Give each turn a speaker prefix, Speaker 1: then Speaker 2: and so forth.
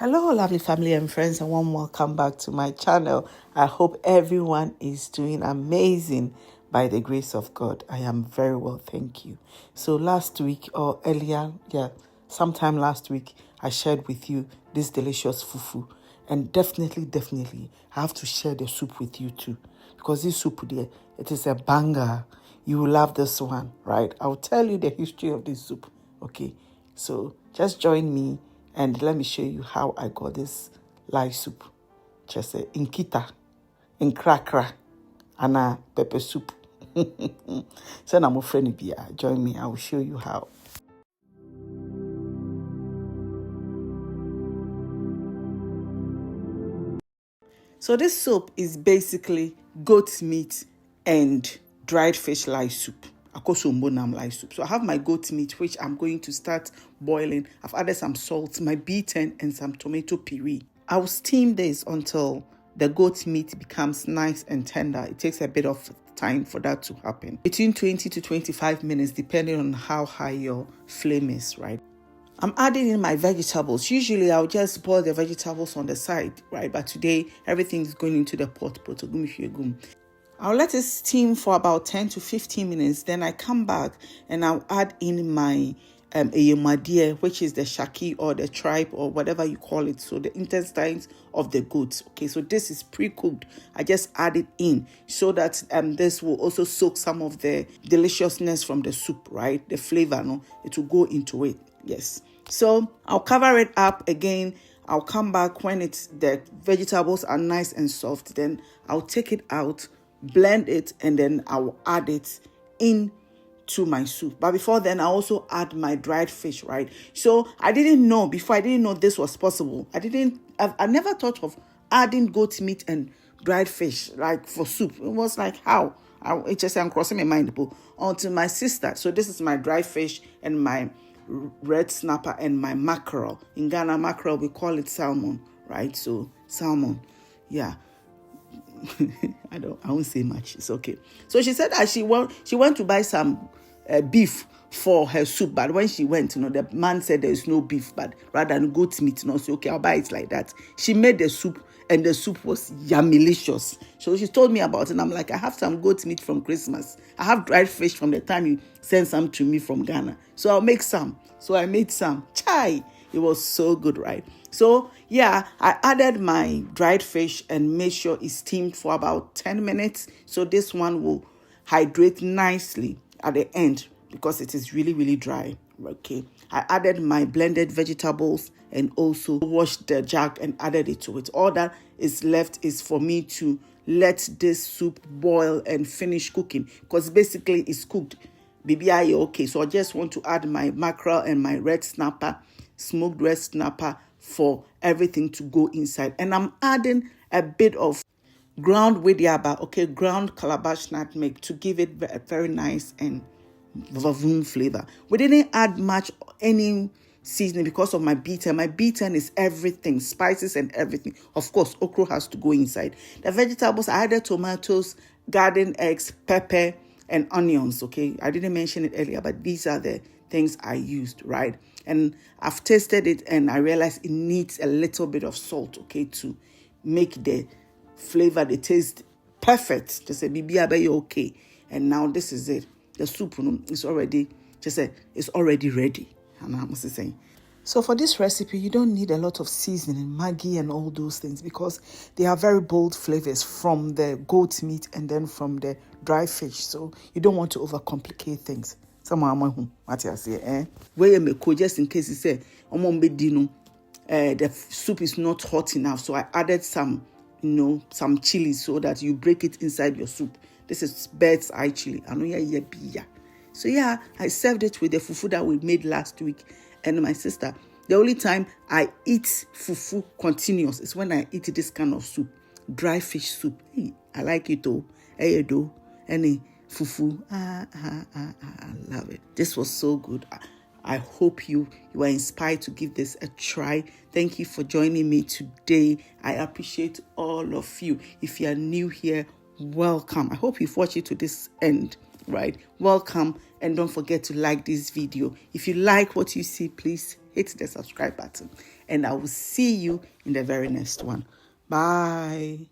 Speaker 1: Hello, lovely family and friends, and warm welcome back to my channel. I hope everyone is doing amazing by the grace of God. I am very well, thank you. So last week or earlier, sometime last week, I shared with you this delicious fufu. And definitely, I have to share the soup with you too. Because this soup there, it is a banger. You will love this one, right? I'll tell you the history of this soup, okay? So just join me and let me show you how I got this LightSoup. Just in kita, in krakra, and a pepper soup. So I'm a friend Bia. Join me, I will show you how. So this soup is basically goat meat and dried fish LightSoup. LightSoup. So I have my goat meat, which I'm going to start boiling. I've added some salt, my beaten, and some tomato puree. I will steam this until the goat meat becomes nice and tender. It takes a bit of time for that to happen. Between 20 to 25 minutes, depending on how high your flame is, right? I'm adding in my vegetables. Usually I'll just boil the vegetables on the side, right? But today everything is going into the pot. I'll let it steam for about 10 to 15 minutes. Then I come back and I'll add in my which is the Shaki or the Tripe or whatever you call it. So the intestines of the goat. Okay, so this is pre-cooked. I just add it in so that this will also soak some of the deliciousness from the soup, right? The flavor, no? It will go into it. Yes. So I'll cover it up again. I'll come back when the vegetables are nice and soft. Then I'll take it out, blend it, and then I'll add it in to my soup. But before then, I also add my dried fish, right? So I didn't know this was possible. I never thought of adding goat meat and dried fish like for soup. It was like, how? I'm crossing my mind onto my sister. So this is my dried fish and my red snapper and my mackerel. In Ghana, mackerel, we call it salmon, right? So salmon, yeah. I won't say much. It's okay. So she said that she went to buy some beef for her soup, but when she went, the man said there is no beef, but rather than goat meat. So okay, I'll buy it like that. She made the soup, and the soup was yummylicious. So she told me about it, and I'm like, I have some goat meat from Christmas. I have dried fish from the time you sent some to me from Ghana. So I'll make some. So I made some. Chai! It was so good, right? So yeah, I added my dried fish and made sure it's steamed for about 10 minutes. So this one will hydrate nicely at the end because it is really, really dry. Okay. I added my blended vegetables and also washed the jug and added it to it. All that is left is for me to let this soup boil and finish cooking because basically it's cooked. BBI, okay. So I just want to add my mackerel and my red snapper, smoked red snapper, for everything to go inside. And I'm adding a bit of ground ground calabash nutmeg to give it a very nice and vavoom flavor. We didn't add much any seasoning because of my beaten. My beaten is everything, spices and everything. Of course, okro has to go inside. The vegetables, I added tomatoes, garden eggs, pepper, and onions, okay? I didn't mention it earlier, but these are the things I used, right? And I've tasted it and I realized it needs a little bit of salt, okay, to make the flavor, the taste perfect. Just say, Bibi, okay. And now this is it. The soup is already, it's already ready. And I'm saying. So for this recipe, you don't need a lot of seasoning, Maggi and all those things because they are very bold flavors from the goat meat and then from the dry fish. So you don't want to overcomplicate things. Someone what I say, where you make just in case you say, the soup is not hot enough. So I added some chili so that you break it inside your soup. This is bird's eye chili. So yeah, I served it with the fufu that we made last week. And my sister, the only time I eat fufu continuous is when I eat this kind of soup, dry fish soup. Hey, I like it though. Hey, do any fufu. I love it. This was so good. I hope you are inspired to give this a try. Thank you for joining me today. I appreciate all of you. If you are new here, welcome. I hope you've watched it to this end, right? Welcome. And don't forget to like this video. If you like what you see, please hit the subscribe button, and I will see you in the very next one. Bye.